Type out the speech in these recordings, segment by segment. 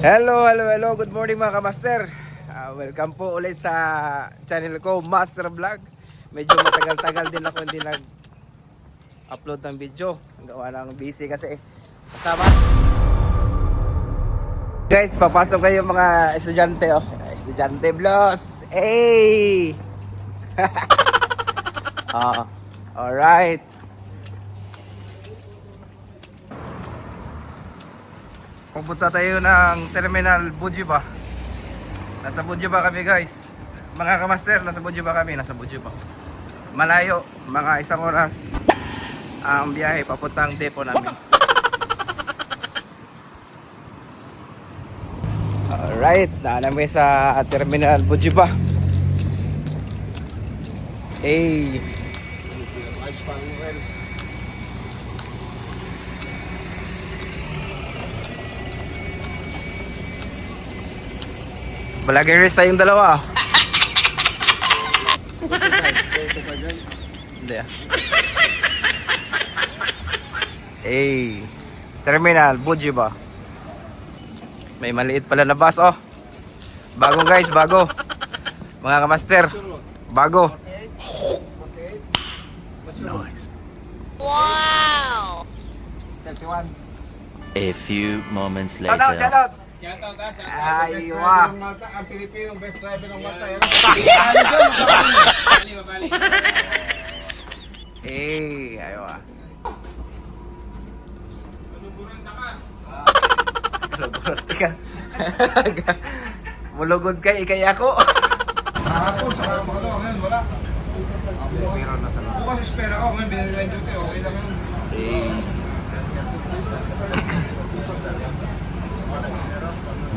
Hello, hello, hello. Good morning mga kamaster. Welcome po ulit sa channel ko, Master Vlog. Medyo matagal-tagal din ako hindi nag-upload ng video. Gawa ng busy kasi kasama. Guys, papasok kayo mga estudyante oh. Estudyante Blos. Hey! Alright. Pupunta tayo ng Terminal Bugiba. Nasa Bugiba kami guys. Mga kamaster, nasa Bugiba kami. Nasa Bugiba. Malayo, mga 1 oras ang biyahe papuntang depo namin. Alright, daan namin sa Terminal Bugiba. Hey! Vloggers tayong dalawa. Hindi ah. Hey, Terminal Bugiba. May maliit pala na bus oh. Bago guys, bago. Mga kamaster, bago. Wow! 31. A few moments later. Shout out. Aywa. Ang Pilipinong best driver ng Malta. Eh, aywa. Mulugod ka. Mulugod ka, ikay ako. Kahapon sa ngayon wala. Bukas espera ko, ngayon binili lang duty, okay lang yun.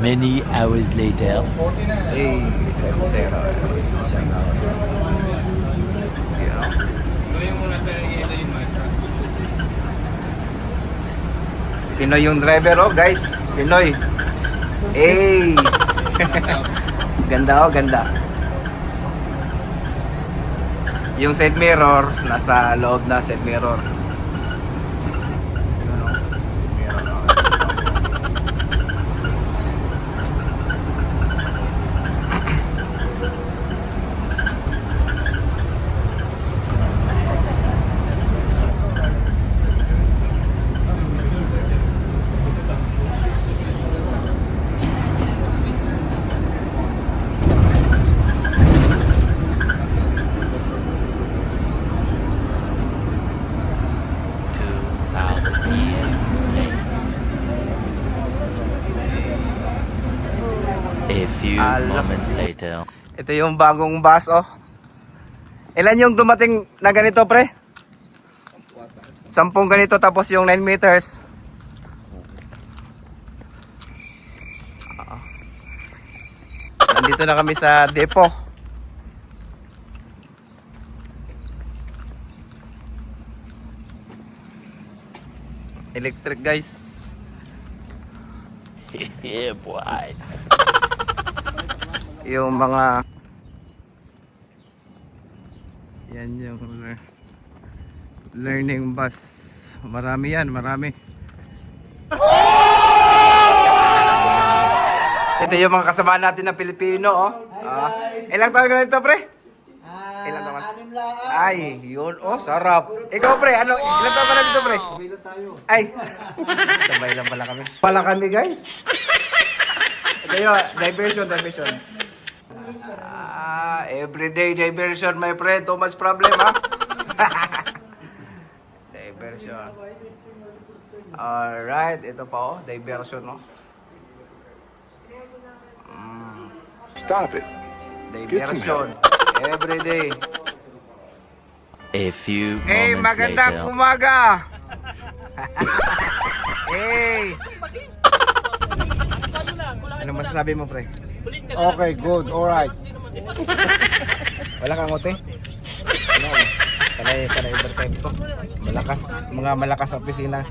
Many hours later. Eh, zero. Pinoy yung driver oh guys, Pinoy. Eh. Ganda oh, ganda. Yung side mirror nasa loob na side mirror. A few moments later. Ito yung bagong bus oh. Ilan yung dumating na ganito pre? 10 ganito tapos yung 9 meters. Nandito na kami sa depo. Electric guys. Yeah, boy. Yung mga yan yung learning bus. Marami yan, marami. Ito yung mga kasamaan natin na Pilipino oh. Ilang taon ka na ito pre? Ilang taon? 6 lang. Ay, yun oh, sarap. Ikaw pre, ano, ilang taon ka na dito pre? Bilang tayo. Ay, sabay lang pala kami. Pala kami guys. Ito yung diversion. Everyday diversion my friend. Too much problem ha. Diversion. Alright, ito pa oh, diversion oh. Stop it. Diversion. Everyday. A few Hey, moments magandang later. umaga. Hey. Ano masasabi mo pre? Okay, good, alright. Wala kang ote? Ano? Panay overtime to. Mga malakas sa opisina.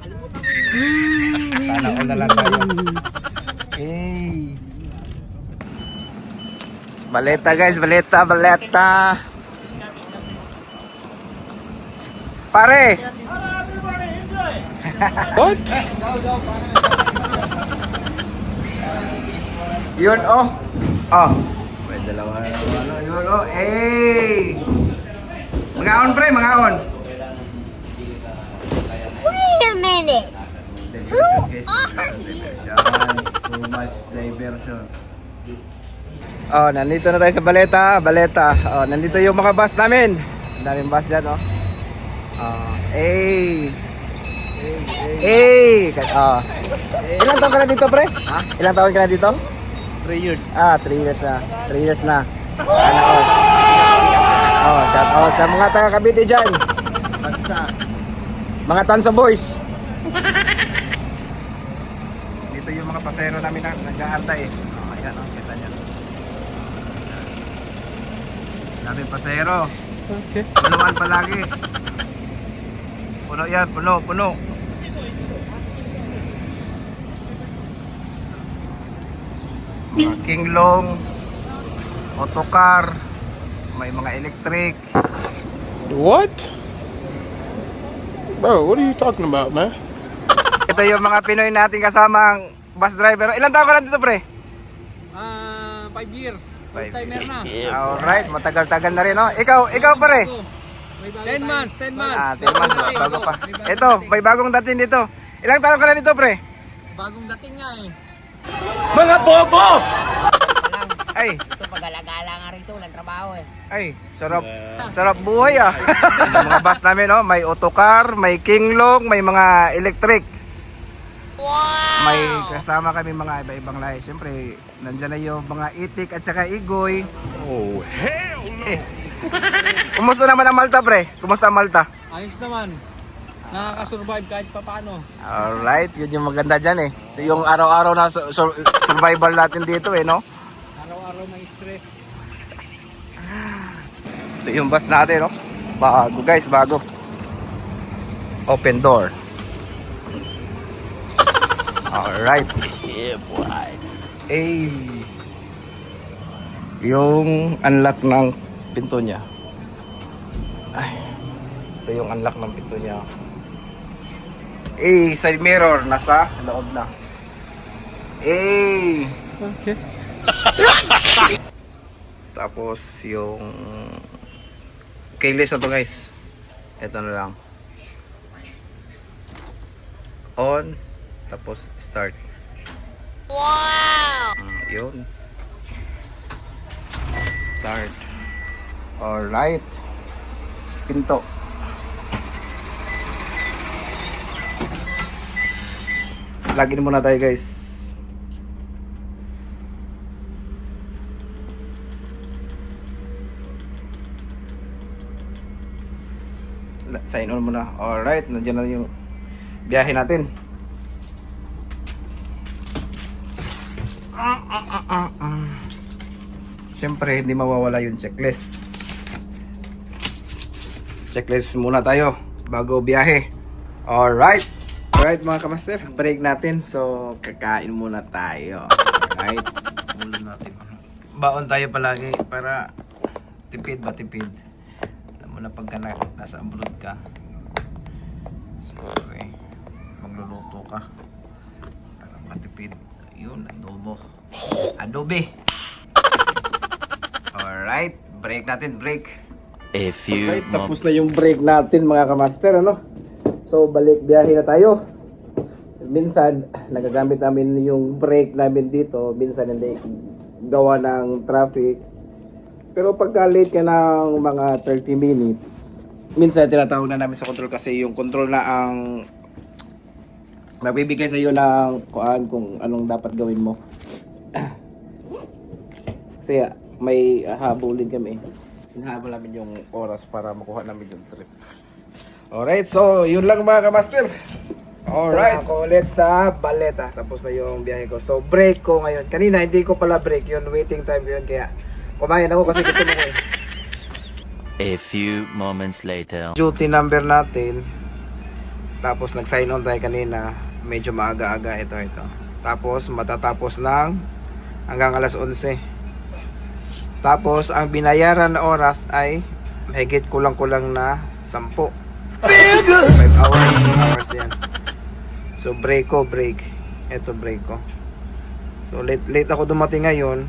Sana all na lang tayo. Hey. Baleta guys, baleta. Pare. What? Yun, oh. Oh. May dalawa na ano, yun, oh. Eh. Mga on, pre, mga on. Wait a minute. Too much diversion. Oh, nandito na tayo sa Baleta. Oh, nandito yung mga bus namin. Ang daming bus dyan, oh. Oh. Ilang taon ka na dito, pre? Ha? Ilang taon ka na dito? 3 years. 3 years na. 3 years na. Sana all. Oh, shout out sa mga taga Cavite dyan. Mga Tansa boys. Dito yung mga pasero namin na nag-aantay. Oh, ayan, oh, kita nyo. Daming pasero. Okay. Punuan palagi. Puno yan, puno. Mga Kinglong, autocar, may mga electric. What? Bro, what are you talking about, man? Ito yung mga Pinoy natin kasamang bus driver. Ilan taon ka lang dito, pre? 5 years. Full timer na. Alright, matagal-tagal na rin, no? Ikaw pare? 10 months. 10 months, bago pa. Ito, may bagong dating dito. Ilang taon ka lang dito, pre? Bagong dating nga eh. Mga bobo! Ay, Ito pag-alagala nga rito, walang trabaho eh. ay, sarap buhay ah. Yung mga bus namin, no? May autocar, may Kinglong, may mga electric. Wow! May kasama kami mga iba-ibang lahi. Siyempre, nandyan na yung mga itik at saka igoy. Oh, hell no! Kumusta naman ang Malta, pre? Kumusta ang Malta? Ayos naman. Nakaka-survive kahit pa paano. Alright, yun yung maganda dyan eh. So yung araw-araw na survival natin dito eh, no? Araw-araw may stress. Ito yung bus natin, no? Bago guys, bago. Open door. Alright. Yeah, boy. Eh, yung unlock ng pinto niya. Ay, ito yung unlock ng pinto niya. Eh, side mirror nasa loob na. Eh. Okay. Tapos yung keyless na to guys. Ito na lang. On. Tapos start. Wow! Yun. Start. Alright. Pinto. Lagin muna tayo guys. Sign on muna. Alright, nandiyan na yung biyahe natin. Siyempre, hindi mawawala yung checklist. Checklist muna tayo bago biyahe. Alright. Alright mga kamaster, break natin. So, kakain muna tayo. Alright. Ulo natin. Baon tayo palagi para tipid ba tipid. Alam mo na pagka nasa abroad ka. Siyempre, magluluto ka. Para matipid. Yun, adobo. Adobe. Alright, break natin, break. A few Alright, tapos moments. na yung break natin mga kamaster, ano? So, balik biyahe na tayo. Minsan, nagagamit namin yung break namin dito. Minsan, hindi gawa ng traffic. Pero pagka late ka ng mga 30 minutes, minsan tinatawag na namin sa control kasi yung control na ang magbibigay sa iyo ng kung anong dapat gawin mo. Kasi may habulin kami. Hinahabol namin yung oras para makuha namin yung trip. Alright, so yun lang mga kamaster. Alright, ako ulit sa Baleta. Tapos na yung biyahe ko. So break ko ngayon. Kanina hindi ko pala break yun. Waiting time ko yun. Kaya kumain ako kasi gusto mo ko eh. A few moments later. Duty number natin. Tapos nag-sign on tayo kanina. Medyo maaga-aga ito. Tapos matatapos ng hanggang alas 11. Tapos ang binayaran na oras ay mahigit kulang-kulang na 10. 5 hours yan. So break ko, break. Ito break ko. So late ako dumating ngayon.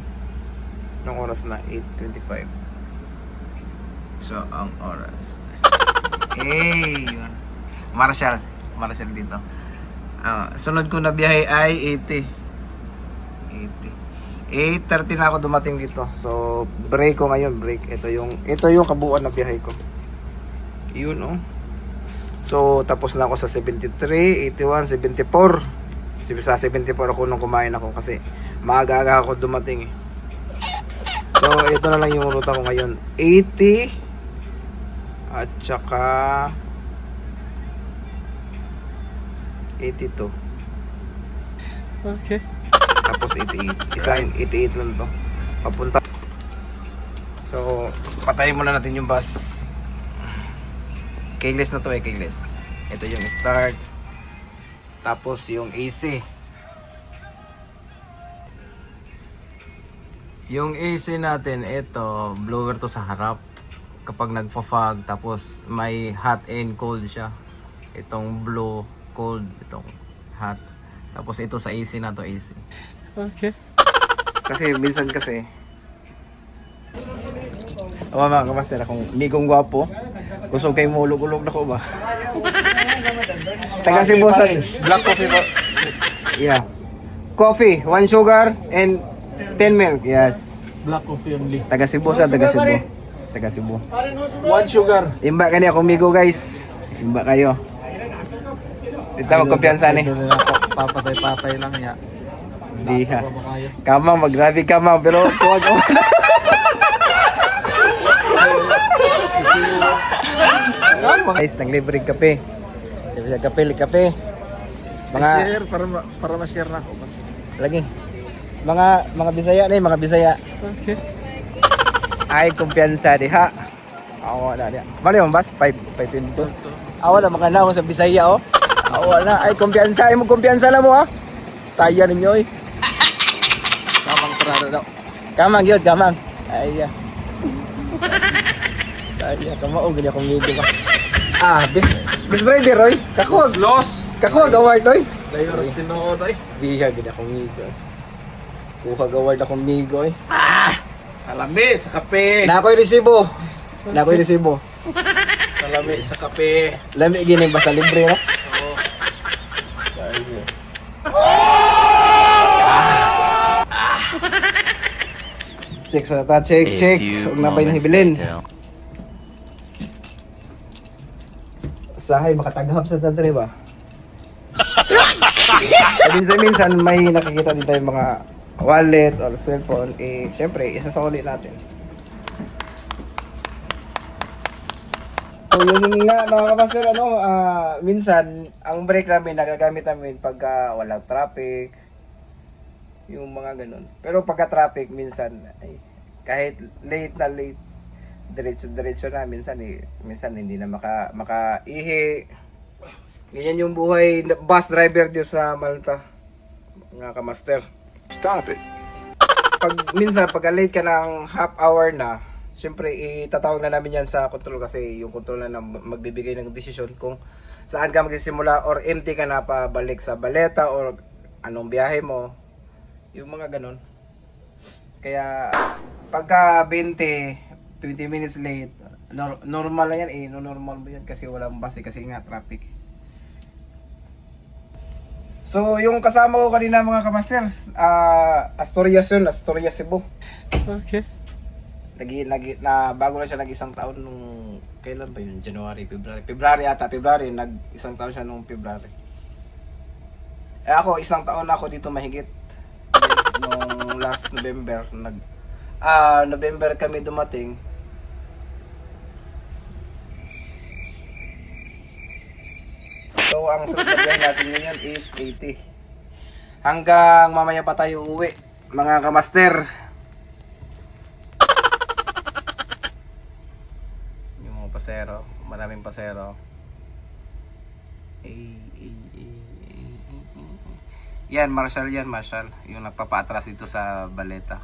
Anong oras na? 8:25. So ang oras. Yun. Marshall dito. Sunod ko na biyahe ay 8:30 na ako dumating dito. So break ko ngayon, break. Ito yung kabuuan na biyahe ko. Yun oh. So tapos na ako sa 73, 81, 74. Sa 74 ako nung kumain ako kasi maaga-aga ako dumating eh. So ito na lang yung ruta ko ngayon. 80 at saka 82. Okay. Tapos 88. Isa 88 lang to. Papunta. So patayin muna natin yung bus. Keyless na to keyless. Ito yung start. Tapos yung AC. Yung AC natin, ito, blower to sa harap. Kapag nagfa-fog, tapos may hot and cold siya. Itong blue, cold, itong hot. Tapos ito sa AC na to, AC. Okay. Kasi minsan kasi mga kamaster, akong migong gwapo. Gusto kayo mulog-ulog na ko ba? Taga Cebu sa black coffee po. Yeah. Coffee, 1 sugar and 10 milk. Yes. Black coffee only. Taga Cebu sa Taga Cebu. Taga Cebu. 1 sugar. Imba kani ako migo guys. Imba kayo. Dito mo kumpiyansa ni. Papatay-patay lang ya. Di ha. Kamang mag-grabe kamang pero tuwag ako. Guys, nag-libre kape. Libre kape. Mga para ma-share na ako. lagi. Mga Bisaya ni, mga Bisaya. Okay. Ay kumpiyansa diha. Awa na diha. Mali mo bas 522. Awa na mga naon sa Bisaya oh. Awa na ay kumpiyansa, ay mo kumpiyansa na mo ha. Taya ninyo oy. Kamang parada daw. Kamang yun, kamang. Ay ya. Ay ya, kamao gani akong ligo ba. Bis driver oy. Kakuwag. Los. Kakuwag award oy. Dayo ras tinuod ay. Biha gani akong ligo. Kuha award akong ligo oy. Alami sa kape. Nakoy resibo. Alami sa kape. Lami gini basta libre no. Check sa ta, check. A few Huwag na ba yung moments hibilin? later. Sahay, makataghap sa tatre ba? Minsan may nakikita din tayong mga wallet or cellphone. Siyempre, isasoli natin. So yun nga mga kapaster, minsan ang brake namin nagagamit namin pagka walang traffic, yung mga ganun. Pero pagka traffic minsan ay kahit late diretso na minsan hindi na makaihi. Ganyan yung buhay bus driver dito sa Malta mga kamaster. Stop it. Pag late ka ng half hour na, siyempre itatawag na namin yan sa control kasi yung control na magbibigay ng desisyon kung saan ka magsisimula or empty ka na pabalik sa Baleta or anong biyahe mo, yung mga ganon. Kaya pagka 20 minutes late, normal lang yan normal mo yan kasi walang bus kasi nga traffic. So yung kasama ko kanina mga kamaster, Asturias Cebu. Okay. Bago na siya nag-isang taon nung kailan ba yun? February nag-isang taon siya nung February. Ako isang taon na ako dito mahigit. Nung last November November kami dumating. So ang sunod na biyahe natin ngayon is 80. Hanggang mamaya pa tayo uwi mga kamaster. Pasero, maraming pasero. Yan, Marshall, yung nagpapa-atras dito sa Baleta.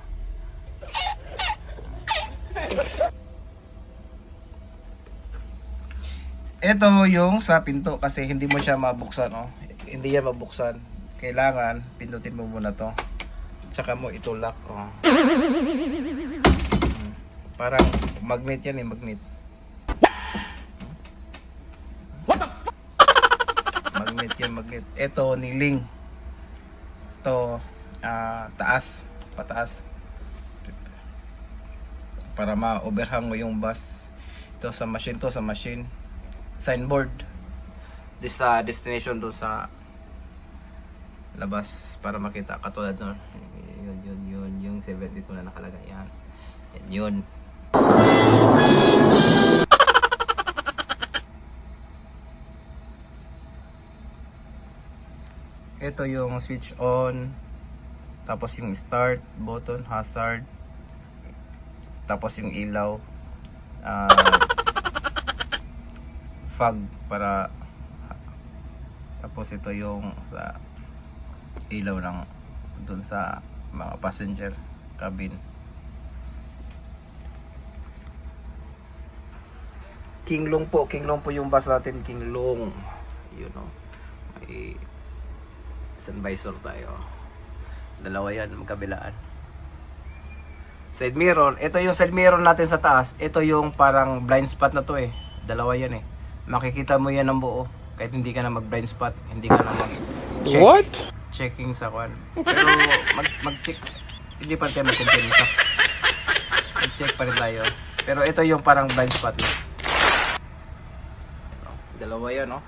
Ito yung sa pinto kasi hindi mo siya mabuksan, oh. Hindi yan mabuksan. Kailangan pindutin mo muna to. Tsaka mo itulak. Oh. Parang magnet yan eh, magnet. Magnet yan, magnet. Ito, niling. Ito, taas. Pataas. Para ma-overhang mo yung bus. Ito sa machine to, sa machine. Signboard. This destination to sa labas para makita. Katulad no. Yun. Yung 72 na nakalagay. Yan. Yun. Ito yung switch on, tapos yung start button, hazard, tapos yung ilaw, fog para, tapos ito yung sa ilaw ng dun sa mga passenger cabin. Kinglong po yung bus natin, Kinglong. Yun o. May sunvisor tayo. Dalawa yan, magkabilaan. Side mirror. Ito yung side mirror natin sa taas. Ito yung parang blind spot na to eh. Dalawa yan eh. Makikita mo yan ng buo. Kahit hindi ka na mag blind spot. Hindi ka na mag-check. What? Checking sa kwan. Pero mag-check. Hindi pa tayo mag-continue sa. Mag-check pa rin tayo. Pero ito yung parang blind spot na. Dalawa yan oh.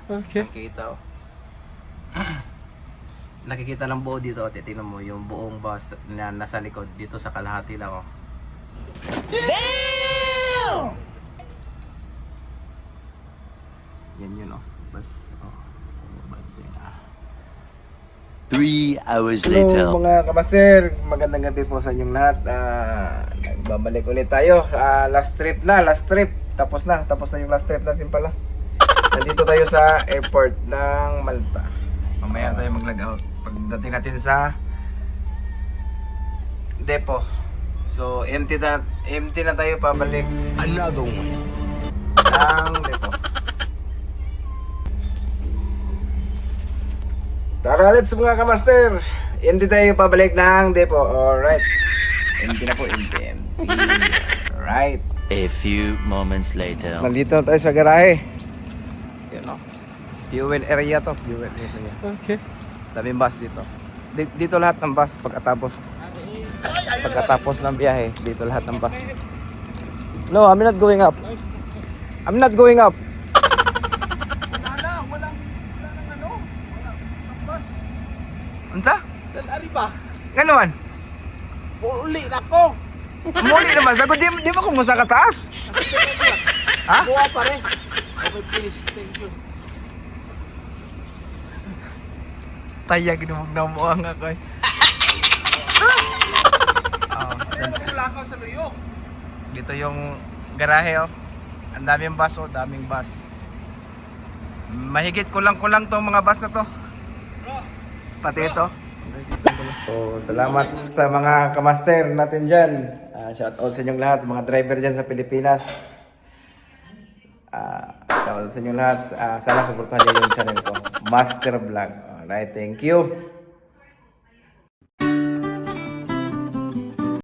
Okay. Nakikita oh. Nakikita lang buo dito. Titignan mo yung buong bus na nasa likod dito sa kalahati lang oh. Damn! Yan yun oh. Bus oh. 3 hours Hello later. mga kamaster, magandang gabi po sa inyong lahat. Nagbabalik ulit tayo. Last trip. Tapos na yung last trip natin pala. Nandito tayo sa airport ng Malta. Mamaya tayo mag-log out. Pagdating natin sa depo. So empty na tayo pabalik. Another one. Ng depo. Tara, let's mga kamaster. Empty tayo pabalik ng depo. Alright. Empty na po. Empty. Alright. A few moments later. Nandito na tayo sa garahe. Yun o. Fuel area to. Fuel area. Okay. Daming bus dito. Dito lahat ng bus pagkatapos ng biyahe. Dito lahat ng bus. No, I'm not going up. I'm not going up. Unsa? Ari pa. Ganuan? Uli na ko. Muli naman. Sagot, di ba kung musa ka taas? Ha? Buwa pa rin. Okay, please. Thank you. Tayag na magnamuang ako eh. Wala ka sa luyo. Dito yung garahe oh. Ang daming bus oh, daming bus. Mahigit kulang tong mga bus na to. Pati ito. So, salamat sa mga kamaster natin dyan. Shout out sa inyong lahat, mga driver dyan sa Pilipinas. Shout out sa inyong lahat. Sana supportahan niyo yung channel ko, Master Vlog. Alright, thank you.